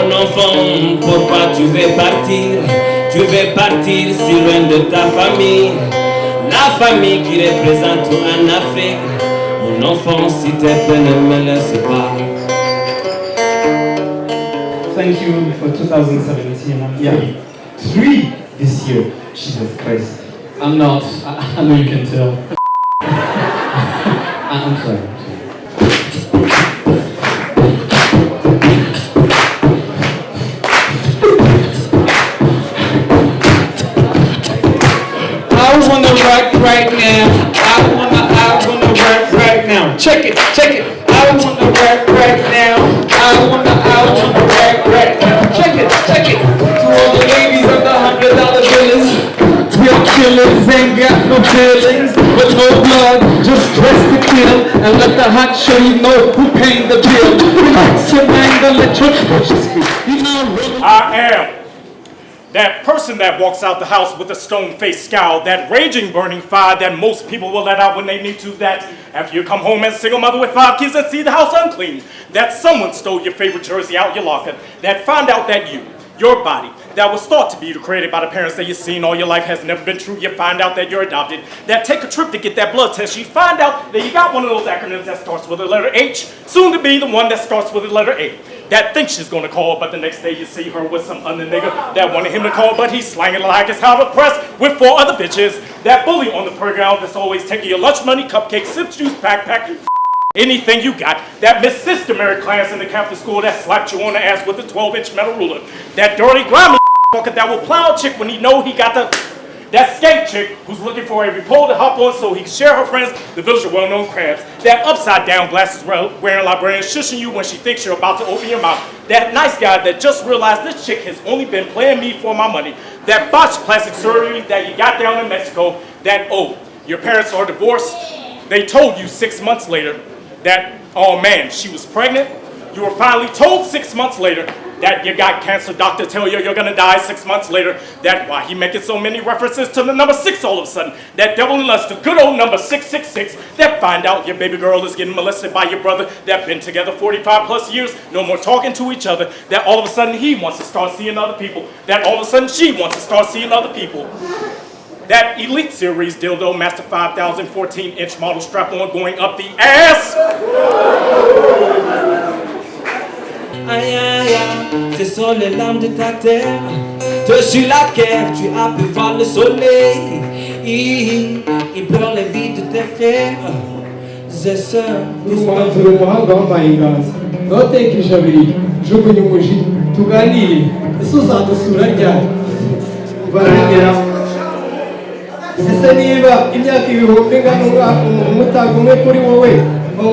Mon enfant, pourquoi tu veux partir? Tu veux partir si loin de ta famille, la famille qui représente tout en Afrique. Mon enfant, s'il te plaît, ne me laisse pas. Thank you for 2017. I'm 3 this year. Jesus Christ. I'm not. I know you can tell. I'm sorry. I wanna rock right now. I wanna rock right now. Check it. I wanna rock right now. I wanna rock right now. Check it. To all the ladies of the $100 bills, real killers ain't got no feelings, but no blood, just dress to kill, and let the hot show you know who paying the bill. Relax your mind, don't let your emotions speak. I am that person that walks out the house with a stone-faced scowl, that raging, burning fire that most people will let out when they need to, that after you come home as a single mother with 5 kids and see the house unclean, that someone stole your favorite jersey out your locker, that found out that your body, that was thought to be created by the parents that you've seen all your life has never been true, you find out that you're adopted, that take a trip to get that blood test, you find out that you got one of those acronyms that starts with the letter H, soon to be the one that starts with the letter A. That thinks she's gonna call, but the next day you see her with some other nigga that wanted him to call, but he's slanging like it's how to press with 4 other bitches. That bully on the playground that's always taking your lunch money, cupcakes, sips, juice, backpack, anything you got. That Miss Sister Mary class in the Catholic school that slapped you on the ass with a 12-inch metal ruler. That dirty grimy fucker that will plow a chick when he know he got the... That skate chick who's looking for every pole to hop on so he can share her friends, the village of well-known crabs. That upside-down glasses wearing librarian shushing you when she thinks you're about to open your mouth. That nice guy that just realized this chick has only been playing me for my money. That botched plastic surgery that you got down in Mexico. That, oh, your parents are divorced. They told you 6 months later that, oh man, she was pregnant. You were finally told 6 months later that you got cancer, doctor tell you you're gonna die 6 months later. That why he making so many references to the number 6 all of a sudden. That devil in us, the good old number 666. That find out your baby girl is getting molested by your brother. That been together 45 plus years, no more talking to each other. That all of a sudden he wants to start seeing other people. That all of a sudden she wants to start seeing other people. That Elite Series dildo, Master 5000 14-inch model strap-on going up the ass. Aïe aïe aïe, ce sont les larmes de ta terre, dessus laquelle tu as pu voir le soleil. Il pleure les vies de tes frères et sœurs. umwanzuro umuhanga wambaye inganzo ntutekereje abiri jugunya umuji tuganire ese uzadusura ryari baragera ese niba imyaka ibihumbi ingana umutaga umwe kuri wowe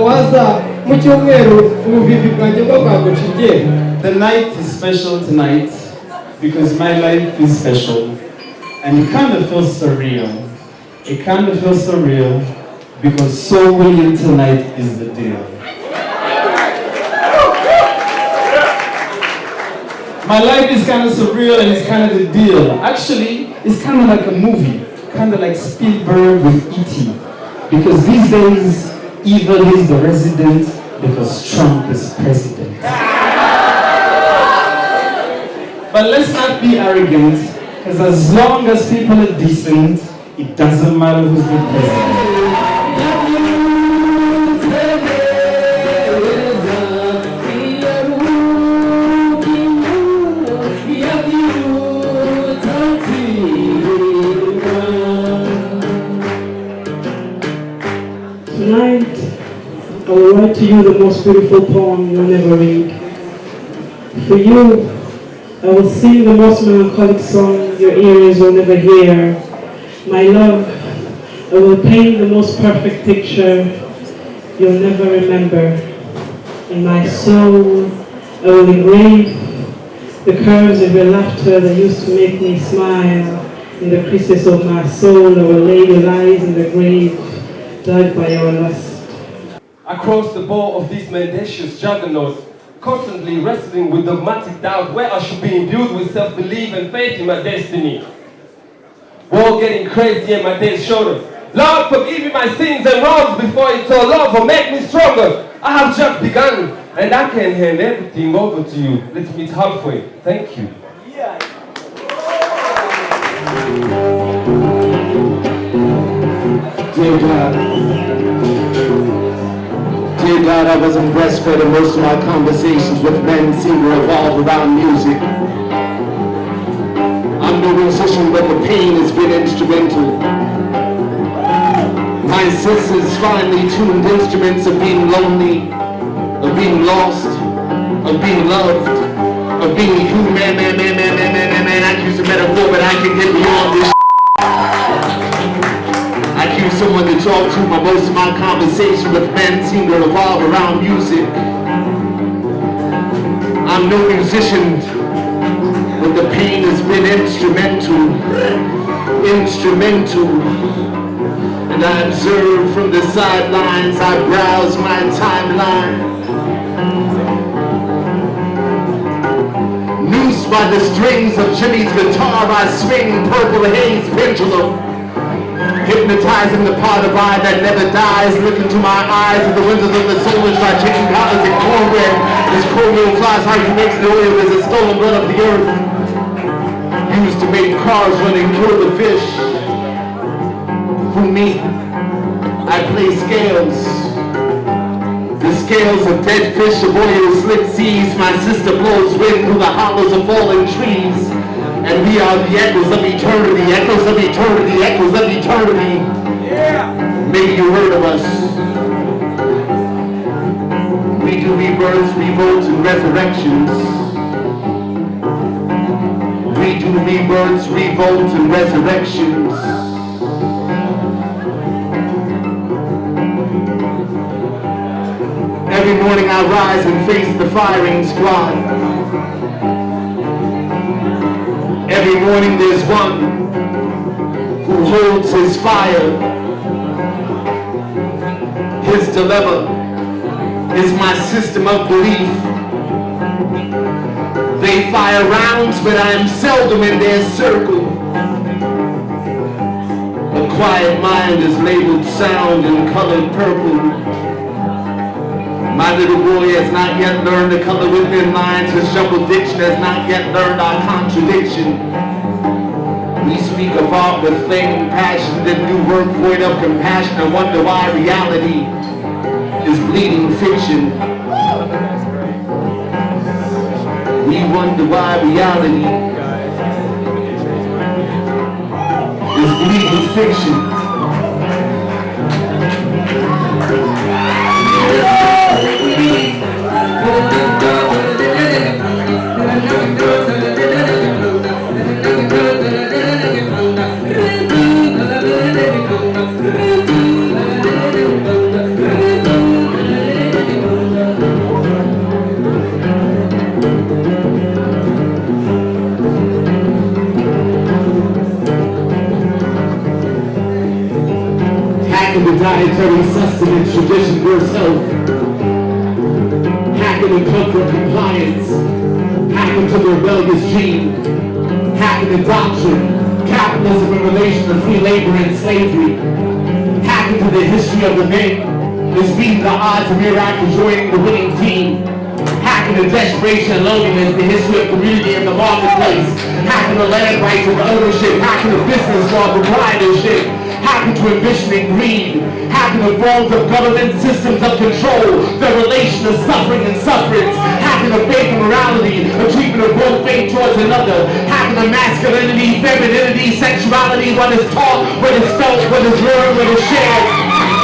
waza mu cyumweru ubuvivi bwanjye bwo bwaguciye. The night is special tonight because my life is special, and it kind of feels surreal. It kind of feels surreal because so willing tonight is the deal. My life is kind of surreal and it's kind of the deal. Actually, it's kind of like a movie, kind of like Spielberg with E.T. Because these days, evil is the resident because Trump is president. But let's not be arrogant, because as long as people are decent, it doesn't matter who's the president. Tonight, I will write to you the most beautiful poem you'll never read. For you, I will sing the most melancholic song your ears will never hear. My love, I will paint the most perfect picture you'll never remember. In my soul, I will engrave the curves of your laughter that used to make me smile. In the creases of my soul, I will lay your lies in the grave, dug by your lust. Across the bow of this mendacious juggernaut, constantly wrestling with dogmatic doubt where I should be imbued with self-belief and faith in my destiny. War getting crazy and my days shorter. Lord, forgive me my sins and wrongs before it's all over. Make me stronger. I have just begun. And I can hand everything over to you. Let's meet halfway. Thank you. Dear God, I wasn't breastfed, and most of my conversations with men seem to revolve around music. I'm no musician, but the pain has been instrumental. My senses finely tuned instruments of being lonely, of being lost, of being loved, of being human. I use a metaphor, but I can get beyond this. I choose someone to talk to, but most of my conversation with men seem to revolve around music. I'm no musician, but the pain has been instrumental. And I observe from the sidelines, I browse my timeline. Noosed by the strings of Jimmy's guitar, I swing purple haze pendulum. Hypnotizing the part of I that never dies. Look into my eyes at the windows of the soul and try chicken collars and cornbread. This cornmeal flies hard, he makes no oil as the stolen blood of the earth. Used to make cars run and kill the fish. For me, I play scales. The scales of dead fish, of oil, slick seas. My sister blows wind through the hollows of fallen trees. And we are the echoes of eternity, echoes of eternity, echoes of eternity. Yeah. Maybe you heard of us. We do rebirths, revolts, and resurrections. We do rebirths, revolts, and resurrections. Every morning I rise and face the firing squad. Every morning there's one who holds his fire. His dilemma is my system of belief. They fire rounds, but I am seldom in their circle. A quiet mind is labeled sound and colored purple. My little boy has not yet learned to color within lines. His jumbled diction has not yet learned our contradiction. We speak of art with flame and passion, then new work void of compassion, and wonder why reality is bleeding fiction. We wonder why reality is bleeding fiction. Hacking the dietary sustenance, tradition versus health. Hacking the comfort compliance. Hacking to the rebellious gene. Hacking the doctrine. Capitalism in relation to free labor and slavery. Hacking to the history of the men. This beating the odds of Iraq and joining the winning team. Hacking the desperation and loneliness, the history of community and the marketplace. Hacking the land rights and ownership. Hacking the business law, proprietorship. Hacking to ambition and greed. Hacking the forms of government systems of control. The relation of suffering and sufferance. Hacking the faith and morality. A treatment of one faith towards another. Hacking the masculinity, femininity, sexuality. What is taught, what is felt, what is learned, what is shared.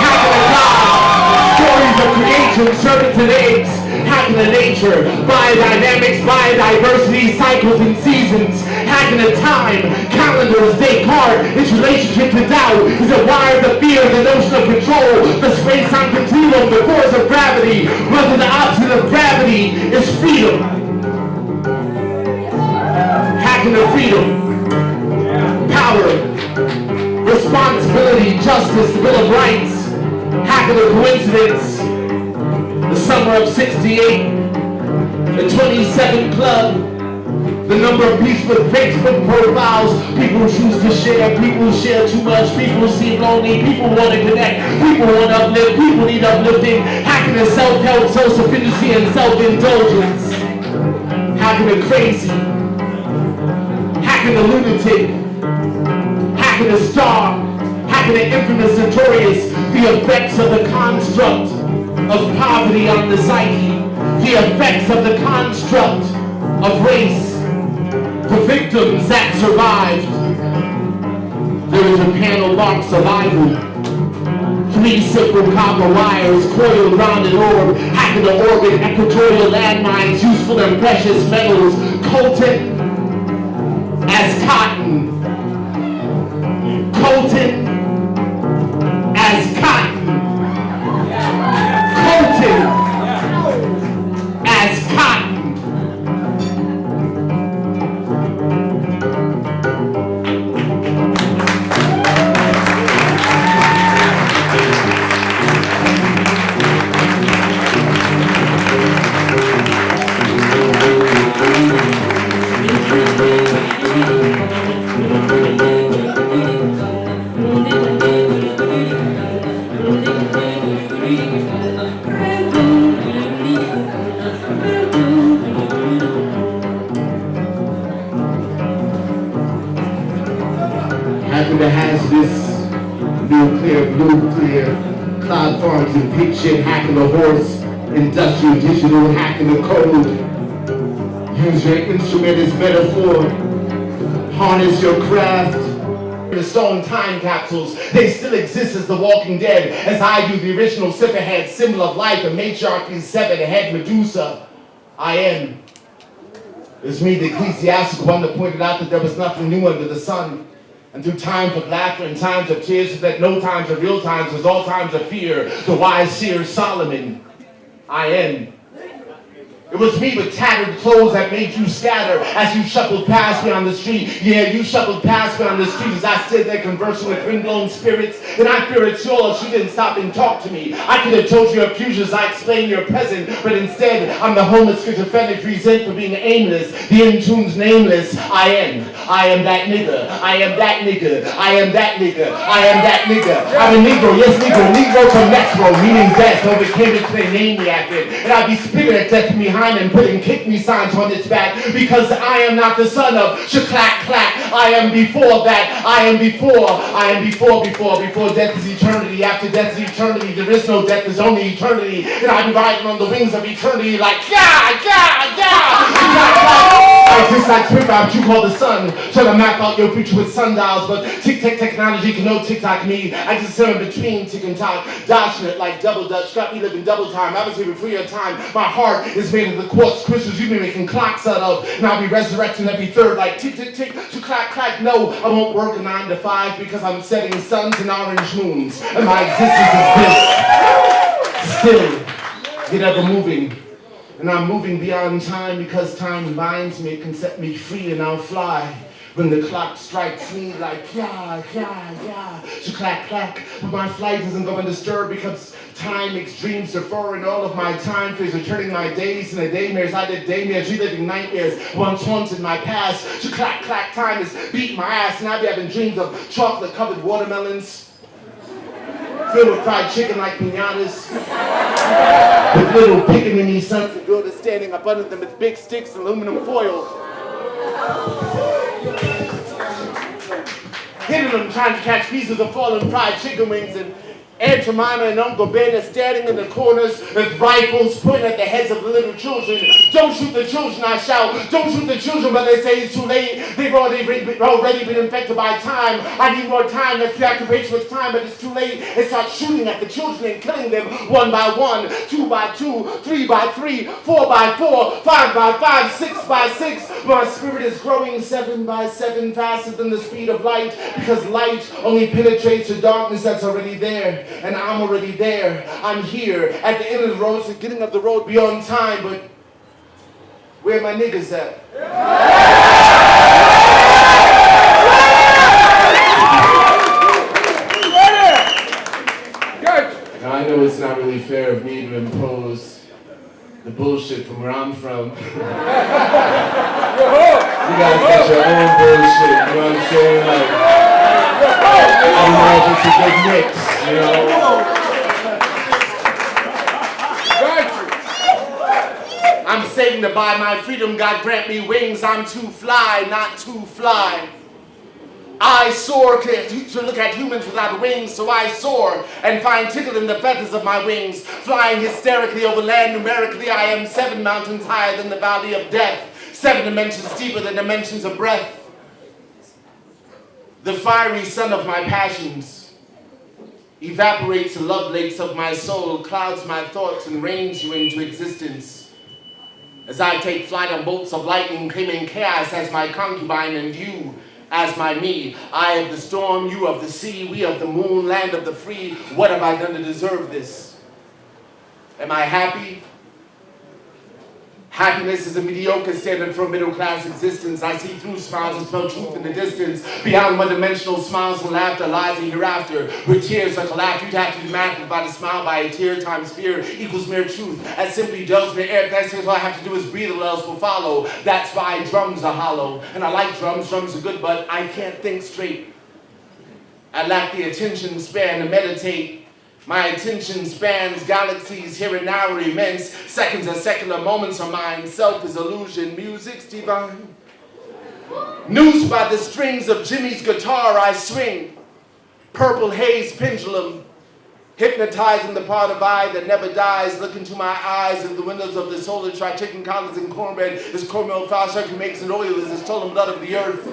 Hacking the God. Stories of creation, serpents and eggs. Hacking the nature, biodynamics, biodiversity, cycles and seasons. Hacking the time, calendars, Descartes, its relationship to doubt. Is it wired the fear, the notion of control, the space-time continuum, the force of gravity. Whether the opposite of gravity is freedom. Hacking the freedom, power, responsibility, justice, the Bill of Rights. Hacking the coincidence. The summer of '68, the 27 Club, the number of people with Facebook profiles, people choose to share, people share too much, people seem lonely, people want to connect, people want to uplift, people need uplifting. Hacking Hacking the self-help, self-sufficiency, and self-indulgence. Hacking the crazy. Hacking the lunatic. Hacking the star. Hacking the infamous, notorious. The effects of the construct of poverty on the psyche. The effects of the construct of race. The victims that survived. There is a panel marked survival. 3 simple copper wires coiled round an orb, hacking the orbit, equatorial landmines, useful and precious metals, coltan as cotton. Coltan as cotton. Coltan as cotton. Hacking the hazardous, nuclear, cloud farms and pig shit, hacking the horse, industrial, digital, hacking the code. Use your instrument as metaphor. Harness your craft. The stone time capsules, they still exist as the walking dead, as I do the original Sifferhead, symbol of life, and matriarchy's seven-head Medusa. I am. It's me, the ecclesiastical one, that pointed out that there was nothing new under the sun. And through times of laughter and times of tears, so that no times are real times, was all times of fear, the wise seer Solomon. I am. It was me with tattered clothes that made you scatter as you shuffled past me on the street. Yeah, you shuffled past me on the street as I stood there conversing with windblown spirits. And I fear it's yours. She didn't stop and talk to me. I could have told you your futures, I explained your present, but instead I'm the homeless schizophrenic resent for being aimless, the in-tunes nameless. I am that nigga. I am that nigga. I am that nigga. I am that nigga. I'm a Negro, yes Negro from Metro, meaning death, overcame it to their name reacted. And I'd be spitting at death from behind and putting kick me signs on its back, because I am not the son of shaklack clack. I am before that. I am before death is eternity. After death is eternity. There is no death, there's only eternity. And I be riding on the wings of eternity like I just like trip out, you call the sun. Try to map out your future with sundials, but tic-tac technology can no tic-tac me. I just sit in between tick and tock, dodging it like double dutch. Got me living double time. I was here before your time. My heart is made of the quartz crystals you be making clocks out of, and I'll be resurrecting every third like tick tick tick to clack clack. No, I won't work a 9 to 5 because I'm setting suns and orange moons, and my existence is this. Still, yet ever moving. And I'm moving beyond time because time binds me, it can set me free, and I'll fly when the clock strikes me like to clack clack. But my flight isn't going to disturb because time makes dreams defer, and all of my time fears are turning my days into daymares. I did daymares, reliving nightmares once haunted my past. To clack clack, time is beating my ass, and I be having dreams of chocolate covered watermelons filled with fried chicken like piñatas, with little pickaninny sons and daughters standing up under them with big sticks and aluminum foil, hitting them trying to catch pieces of fallen fried chicken wings, and Aunt Jemima and Uncle Ben are standing in the corners with rifles pointing at the heads of the little children. Don't shoot the children, I shout. Don't shoot the children, but they say it's too late. They've already been infected by time. I need more time. That's preoccupation with time, but it's too late. They start shooting at the children and killing them 1 by 1, 2 by 2, 3 by 3, 4 by 4, 5 by 5, 6 by 6. My spirit is growing 7 by 7 faster than the speed of light, because light only penetrates the darkness that's already there. And I'm already there. I'm here at the end of the road, so getting up the road beyond time, but where my niggas at? Now I know it's not really fair of me to impose the bullshit from where I'm from. You guys got your own bullshit, you know what I'm saying? Like, I don't know if it's a good mix, you know? I'm saving to buy my freedom, God grant me wings. I'm too fly, not too fly. I soar to look at humans without wings, so I soar and find tickle in the feathers of my wings. Flying hysterically over land numerically, I am 7 mountains higher than the valley of death, 7 dimensions deeper than dimensions of breath. The fiery sun of my passions evaporates the love lakes of my soul, clouds my thoughts and rains you into existence. As I take flight on bolts of lightning, claiming chaos as my concubine and you as my me. I of the storm, you of the sea, we of the moon, land of the free. What have I done to deserve this? Am I happy? Happiness is a mediocre standard for a middle-class existence. I see through smiles and smell truth in the distance. Beyond one-dimensional smiles and laughter lies a hereafter, where tears are collapsed. You'd have to be mad by the smile by a tear times fear equals mere truth. As simply does the air. That's all I have to do is breathe, or else will follow. That's why drums are hollow. And I like drums. Drums are good, but I can't think straight. I lack the attention span to meditate. My attention spans galaxies, here and now are immense. Seconds are secular, moments are mine. Self is illusion, music's divine. Noosed by the strings of Jimmy's guitar, I swing. Purple haze pendulum, hypnotizing the part of I that never dies. Look into my eyes at the windows of the solar try chicken collars and cornbread. This cornmeal foul circle makes an oil, is the stolen blood of the earth.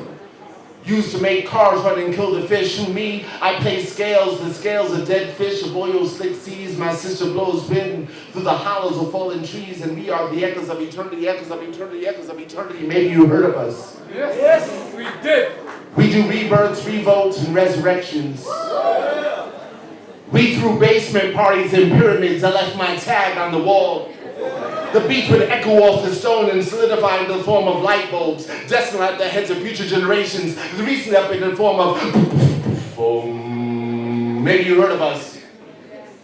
Used to make cars run and kill the fish. Who me? I play scales, the scales of dead fish, of oil slick seas. My sister blows wind through the hollows of fallen trees, and we are the echoes of eternity, echoes of eternity, echoes of eternity. Maybe you heard of us. Yes, we did. We do rebirths, revolts, and resurrections. We threw basement parties and pyramids. I left my tag on the wall. The beat would echo off the stone and solidify in the form of light bulbs, destined at the heads of future generations. The recent up in the form of maybe you heard of us.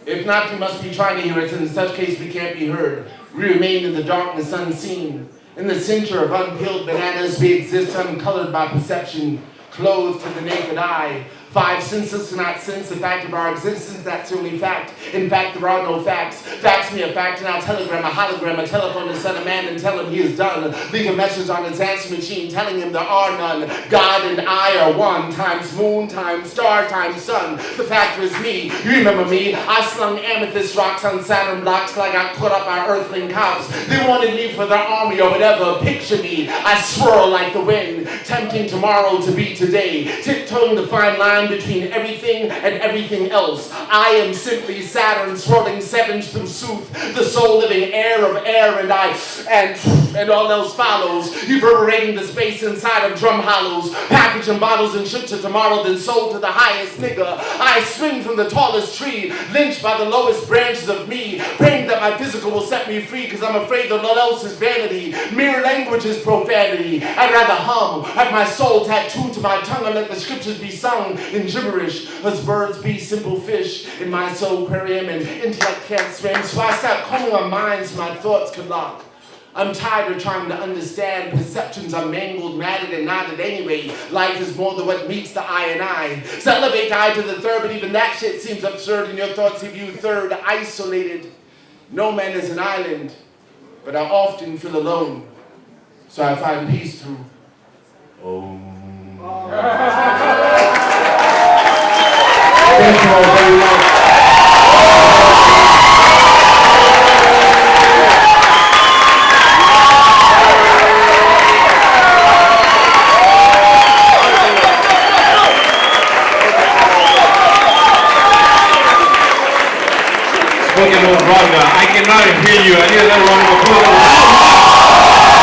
If not, you must be trying to hear us. In such case, we can't be heard. We remain in the darkness unseen. In the center of unpeeled bananas, we exist uncolored by perception, clothed to the naked eye. 5 senses cannot sense the fact of our existence, that's the only fact. In fact, there are no facts. Fax me a fact and I'll telegram, a hologram, a telephone to son of man and tell him he is done. Leave a message on his answer machine telling him there are none. God and I are one, times moon, times star, times sun. The factor is me. You remember me. I slung amethyst rocks on Saturn blocks till I got caught up by earthling cops. They wanted me for their army or whatever. Picture me. I swirl like the wind, tempting tomorrow to be today. Tiptoeing the fine line between everything and everything else. I am simply Saturn swirling sevens through sooth, the soul living air of air, and all else follows, reverberating the space inside of drum hollows, packaging bottles and shipped to tomorrow, then sold to the highest nigga. I swing from the tallest tree, lynched by the lowest branches of me, praying that my physical will set me free, because I'm afraid that all else is vanity. Mere language is profanity. I'd rather hum, have my soul tattooed to my tongue, and let the scriptures be sung in gibberish, as birds be simple fish in my soul aquarium, and intellect can't swim. So I stop calming my mind so my thoughts can lock. I'm tired of trying to understand. Perceptions are mangled, matted, and knotted anyway. Life is more than what meets the eye and I. So elevate the eye to the third, but even that shit seems absurd, and your thoughts leave you third, isolated. No man is an island, but I often feel alone. So I find peace through Thank you all very much. Spoken of Rwanda, I cannot hear you. I need a little round of applause.